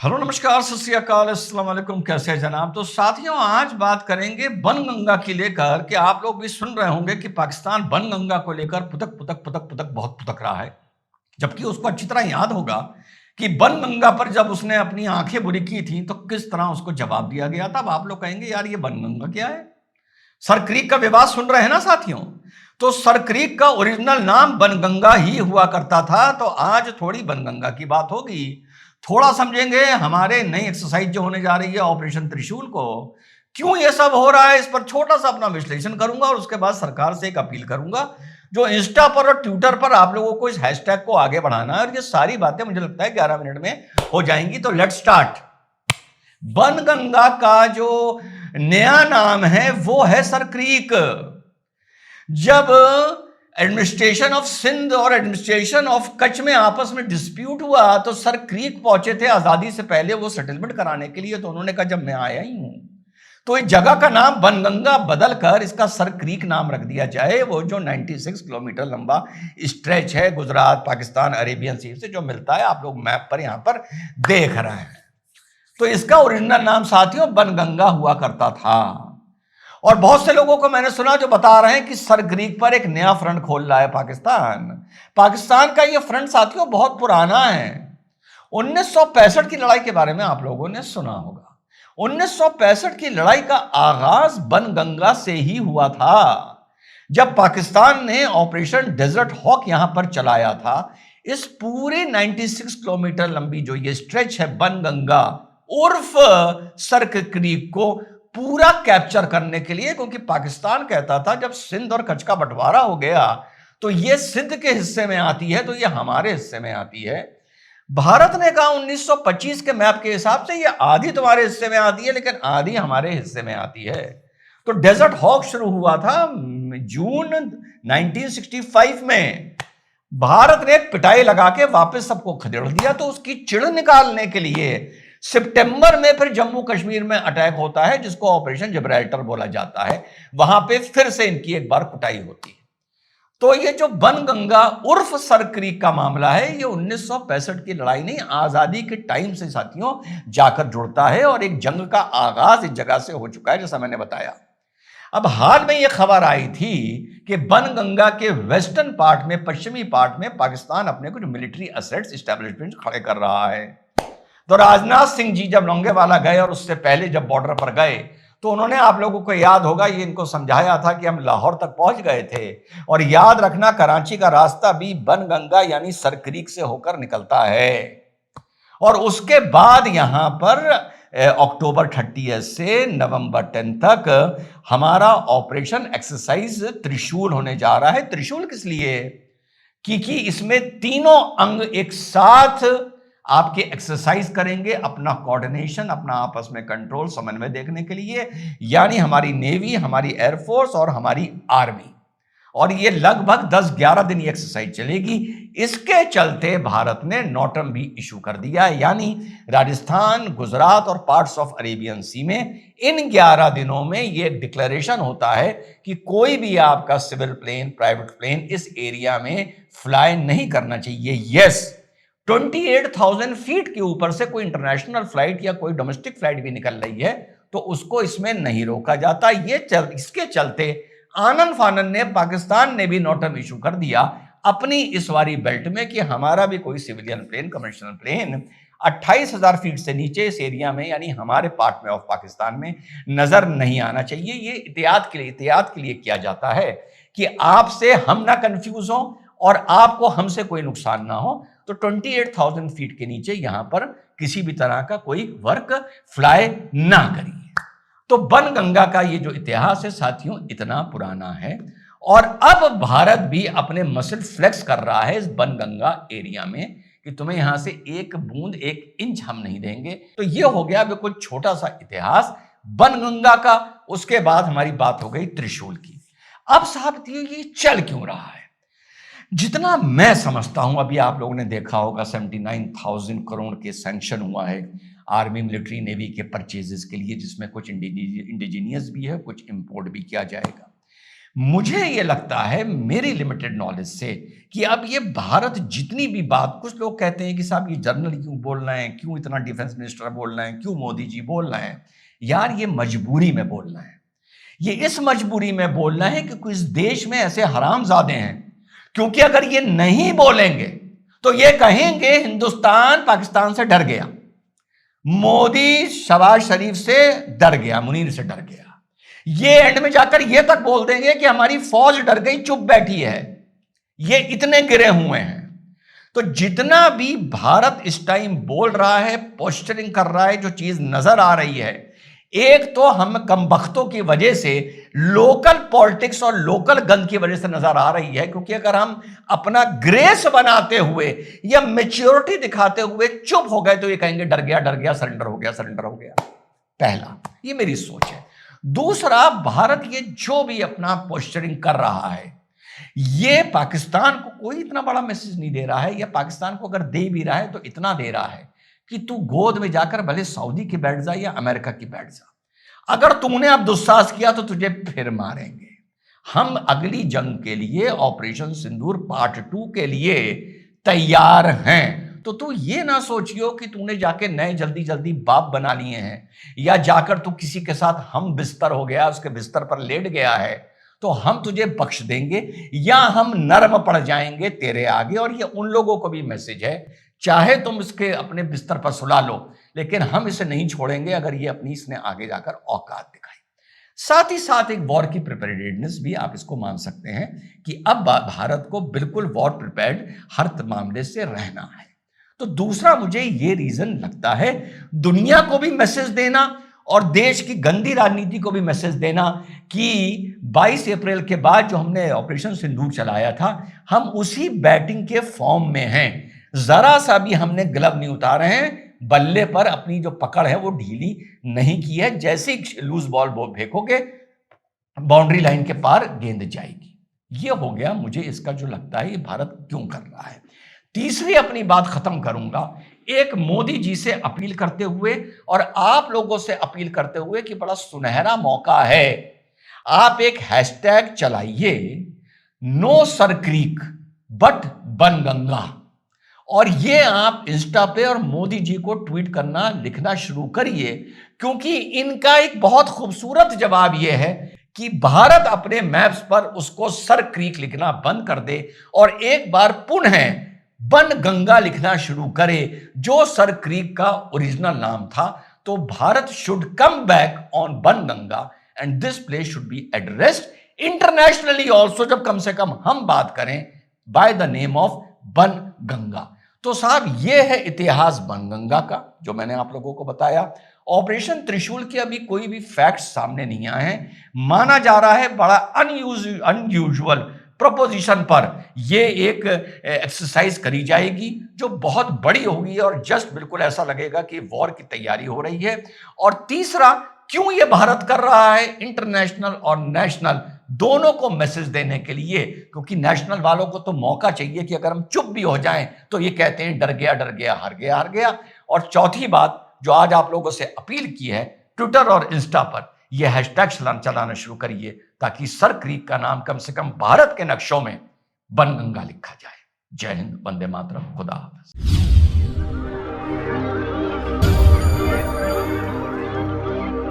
Hello नमस्कार सत श्री अकाल अस्सलाम वालेकुम। कैसे हैं जनाब? तो साथियों, आज बात करेंगे बनगंगा की लेकर कि आप लोग भी सुन रहे होंगे कि पाकिस्तान बनगंगा को लेकर पुतक पुतक पुतक पुतक बहुत पुतक रहा है। जबकि उसको अच्छी तरह याद होगा कि बनगंगा पर जब उसने अपनी आंखें बुरी की थी तो किस तरह उसको जवाब दिया गया था। अब आप लोग कहेंगे यार ये बनगंगा क्या है? सर क्रीक का विवाद सुन रहे हैं ना साथियों? तो सर क्रीक का ओरिजिनल नाम बनगंगा ही हुआ करता था। तो आज थोड़ी बनगंगा की बात होगी, थोड़ा समझेंगे हमारे नई एक्सरसाइज जो होने जा रही है ऑपरेशन त्रिशूल को, क्यों ये सब हो रहा है, इस पर छोटा सा अपना विश्लेषण करूंगा और उसके बाद सरकार से एक अपील करूंगा जो इंस्टा पर और ट्विटर पर आप लोगों को इस हैशटैग को आगे बढ़ाना है। और ये सारी बातें मुझे लगता है 11 मिनट में हो जाएंगी। तो लेट्स स्टार्ट। बनगंगा का जो नया नाम है वो है सर क्रीक। जब एडमिनिस्ट्रेशन ऑफ सिंध और एडमिनिस्ट्रेशन ऑफ कच्छ में आपस में डिस्प्यूट हुआ तो सर क्रीक पहुंचे थे आजादी से पहले वो सेटलमेंट कराने के लिए। तो उन्होंने कहा जब मैं आया ही हूं तो इस जगह का नाम बनगंगा बदल कर इसका सर क्रीक नाम रख दिया जाए। वो जो 96 किलोमीटर लंबा स्ट्रेच है गुजरात पाकिस्तान अरेबियन सी से जो मिलता है, आप लोग मैप पर यहां पर देख रहे हैं। तो इसका ओरिजिनल नाम साथियों बनगंगा हुआ करता था। और बहुत से लोगों को मैंने सुना जो बता रहे हैं कि सर क्रीक पर एक नया फ्रंट खोल रहा है पाकिस्तान। पाकिस्तान का यह फ्रंट साथियों बहुत पुराना है। 1965 की लड़ाई के बारे में आप लोगों ने सुना होगा। 1965 की लड़ाई का आगाज बनगंगा से ही हुआ था, जब पाकिस्तान ने ऑपरेशन डेजर्ट हॉक यहां पर चलाया था। इस पूरे 96 किलोमीटर लंबी जो ये स्ट्रेच है बनगंगा उर्फ सर क्रीक को पूरा कैप्चर करने के लिए, क्योंकि पाकिस्तान कहता था जब सिंध और कच्छ का बंटवारा हो गया तो ये सिंध के हिस्से में आती है तो ये हमारे हिस्से में आती है। भारत ने कहा 1925 के मैप के हिसाब से ये आधी तुम्हारे हिस्से में आती है लेकिन आधी हमारे हिस्से में आती है। तो डेजर्ट हॉक शुरू हुआ था जून 1965 में। भारत ने पिटाई लगा के वापस सबको खदेड़ दिया। तो उसकी चिढ़ निकालने के लिए सितंबर में फिर जम्मू कश्मीर में अटैक होता है जिसको ऑपरेशन जिब्राल्टर बोला जाता है। वहां पे फिर से इनकी एक बार कुटाई होती है। तो ये जो बनगंगा उर्फ सर क्रीक का मामला है ये 1965 की लड़ाई नहीं, आजादी के टाइम से साथियों जाकर जुड़ता है और एक जंग का आगाज इस जगह से हो चुका है जैसा मैंने बताया। अब हाल में यह खबर आई थी कि बनगंगा के वेस्टर्न पार्ट में, पश्चिमी पार्ट में पाकिस्तान अपने कुछ मिलिट्री एसेट्स एस्टेब्लिशमेंट खड़े कर रहा है। तो राजनाथ सिंह जी जब लोंगेवाला गए और उससे पहले जब बॉर्डर पर गए तो उन्होंने, आप लोगों को याद होगा, ये इनको समझाया था कि हम लाहौर तक पहुंच गए थे और याद रखना कराची का रास्ता भी बनगंगा यानी सर क्रीक से होकर निकलता है। और उसके बाद यहां पर अक्टूबर 30 से नवंबर 10 तक हमारा ऑपरेशन एक्सरसाइज त्रिशूल होने जा रहा है। त्रिशूल किस लिए? क्योंकि इसमें तीनों अंग एक साथ आपके एक्सरसाइज करेंगे अपना कोऑर्डिनेशन, अपना आपस में कंट्रोल समन्वय देखने के लिए, यानी हमारी नेवी, हमारी एयरफोर्स और हमारी आर्मी। और ये लगभग 10-11 दिन ये एक्सरसाइज चलेगी। इसके चलते भारत ने नोटम भी इशू कर दिया है, यानी राजस्थान, गुजरात और पार्ट्स ऑफ अरेबियन सी में इन 11 दिनों में ये डिक्लेरेशन होता है कि कोई भी आपका सिविल प्लेन, प्राइवेट प्लेन इस एरिया में फ्लाई नहीं करना चाहिए। यस, 28,000 फीट के ऊपर से कोई इंटरनेशनल फ्लाइट या कोई डोमेस्टिक फ्लाइट भी निकल रही है तो उसको इसमें नहीं रोका जाता। इसके चलते आनन फानन ने, पाकिस्तान ने भी नोटम इशू कर दिया अपनी इस वाली बेल्ट में कि हमारा भी कोई civilian plane, commercial plane 28,000 feet से नीचे इस एरिया में यानी हमारे पार्ट में ऑफ पाकिस्तान में नजर नहीं आना चाहिए। ये एहतियात के लिए किया जाता है कि आपसे हम ना कंफ्यूज हो और आपको हमसे कोई नुकसान ना हो। तो 28,000 फीट के नीचे यहां पर किसी भी तरह का कोई वर्क फ्लाई ना करिए। तो बनगंगा का ये जो इतिहास है साथियों इतना पुराना है और अब भारत भी अपने मसल फ्लेक्स कर रहा है इस बनगंगा एरिया में कि तुम्हें यहां से एक बूंद, एक इंच हम नहीं देंगे। तो ये हो गया बिल्कुल छोटा सा इतिहास बनगंगा का। उसके बाद हमारी बात हो गई त्रिशूल की। अब साहब ये चल क्यों रहा है? जितना मैं समझता हूं, अभी आप लोगों ने देखा होगा 79,000 करोड़ के सैंक्शन हुआ है आर्मी, मिलिट्री, नेवी के परचेजेस के लिए, जिसमें कुछ इंडिजीनियस भी है, कुछ इंपोर्ट भी किया जाएगा। मुझे ये लगता है मेरी लिमिटेड नॉलेज से कि अब ये भारत जितनी भी बात, कुछ लोग कहते हैं कि साहब ये जनरल क्यों बोल रहे हैं, क्यों इतना डिफेंस मिनिस्टर बोल रहे हैं, क्यों मोदी जी बोल रहे हैं। यार ये मजबूरी में बोलना है, ये इस मजबूरी में बोलना है कि इस देश में ऐसे हरामजादे हैं, क्योंकि अगर ये नहीं बोलेंगे तो ये कहेंगे हिंदुस्तान पाकिस्तान से डर गया, मोदी शहबाज शरीफ से डर गया, मुनीर से डर गया। ये एंड में जाकर ये तक बोल देंगे कि हमारी फौज डर गई, चुप बैठी है। ये इतने गिरे हुए हैं। तो जितना भी भारत इस टाइम बोल रहा है, पोस्टरिंग कर रहा है, जो चीज नजर आ रही है, एक तो हम कमबख्तों की वजह से लोकल पॉलिटिक्स और लोकल गन की वजह से नजर आ रही है। क्योंकि अगर हम अपना ग्रेस बनाते हुए या मेच्योरिटी दिखाते हुए चुप हो गए तो ये कहेंगे डर गया, डर गया, सरेंडर हो गया, सरेंडर हो गया। पहला, ये मेरी सोच है। दूसरा, भारत ये जो भी अपना पोस्टरिंग कर रहा है, ये पाकिस्तान को कोई इतना बड़ा मैसेज नहीं दे रहा है, या पाकिस्तान को अगर दे भी रहा है तो इतना दे रहा है कि तू गोद में जाकर भले सऊदी की बैठ जा या अमेरिका की बैठ जा, अगर तूने अब दुस्साहस किया तो तुझे फिर मारेंगे। हम अगली जंग के लिए, ऑपरेशन सिंदूर पार्ट 2 के लिए तैयार हैं। तो तू ये ना सोचियो कि तूने जाके नए जल्दी जल्दी बाप बना लिए हैं, या जाकर तू किसी के साथ हम बिस्तर हो गया, उसके बिस्तर पर लेट गया है तो हम तुझे बख्श देंगे, या हम नर्म पड़ जाएंगे तेरे आगे। और ये उन लोगों को भी मैसेज है, चाहे तुम इसके अपने बिस्तर पर सुला लो, लेकिन हम इसे नहीं छोड़ेंगे अगर ये अपनी इसने आगे जाकर औकात दिखाई। साथ ही साथ एक वॉर की प्रिपेयर्डनेस भी आप इसको मान सकते हैं कि अब भारत को बिल्कुल वॉर प्रिपेयर्ड हर मामले से रहना है। तो दूसरा मुझे ये रीजन लगता है, दुनिया को भी मैसेज देना और देश की गंदी राजनीति को भी मैसेज देना कि 22 अप्रैल के बाद जो हमने ऑपरेशन सिंदूर चलाया था, हम उसी बैटिंग के फॉर्म में हैं। जरा सा भी हमने ग्लव नहीं उतारे हैं, बल्ले पर अपनी जो पकड़ है वो ढीली नहीं की है। जैसे ही लूज बॉल फेंकोगे, बाउंड्री लाइन के पार गेंद जाएगी। ये हो गया मुझे इसका जो लगता है ये भारत क्यों कर रहा है। तीसरी अपनी बात खत्म करूंगा एक मोदी जी से अपील करते हुए और आप लोगों से अपील करते हुए कि बड़ा सुनहरा मौका है, आप एक हैशटैग चलाइए, नो सर क्रीक बट बनगंगा, और ये आप इंस्टा पे और मोदी जी को ट्वीट करना, लिखना शुरू करिए। क्योंकि इनका एक बहुत खूबसूरत जवाब यह है कि भारत अपने मैप्स पर उसको सर क्रीक लिखना बंद कर दे और एक बार पुनः बन गंगा लिखना शुरू करे, जो सर क्रीक का ओरिजिनल नाम था। तो Bharat should come back on Ban Ganga and this place should be addressed internationally also, जब कम से कम हम बात करें बाय द नेम ऑफ बन गंगा। तो साहब ये है इतिहास बनगंगा का जो मैंने आप लोगों को बताया। ऑपरेशन त्रिशूल के अभी कोई भी फैक्ट्स सामने नहीं आए हैं। माना जा रहा है बड़ा अनयूजुअल प्रोपोजिशन पर ये एक एक्सरसाइज करी जाएगी जो बहुत बड़ी होगी और जस्ट बिल्कुल ऐसा लगेगा कि वॉर की तैयारी हो रही है। और तीसरा, क्यों ये भारत कर रहा है, इंटरनेशनल और नेशनल दोनों को मैसेज देने के लिए, क्योंकि नेशनल वालों को तो मौका चाहिए कि अगर हम चुप भी हो जाएं तो ये कहते हैं डर गया, डर गया, हार गया, हार गया। और चौथी बात जो आज आप लोगों से अपील की है, ट्विटर और इंस्टा पर यह हैशटैग चलाना शुरू करिए ताकि सर क्रीक का नाम कम से कम भारत के नक्शों में बनगंगा लिखा जाए। जय हिंद, वंदे मातरम, खुदा हाफिज।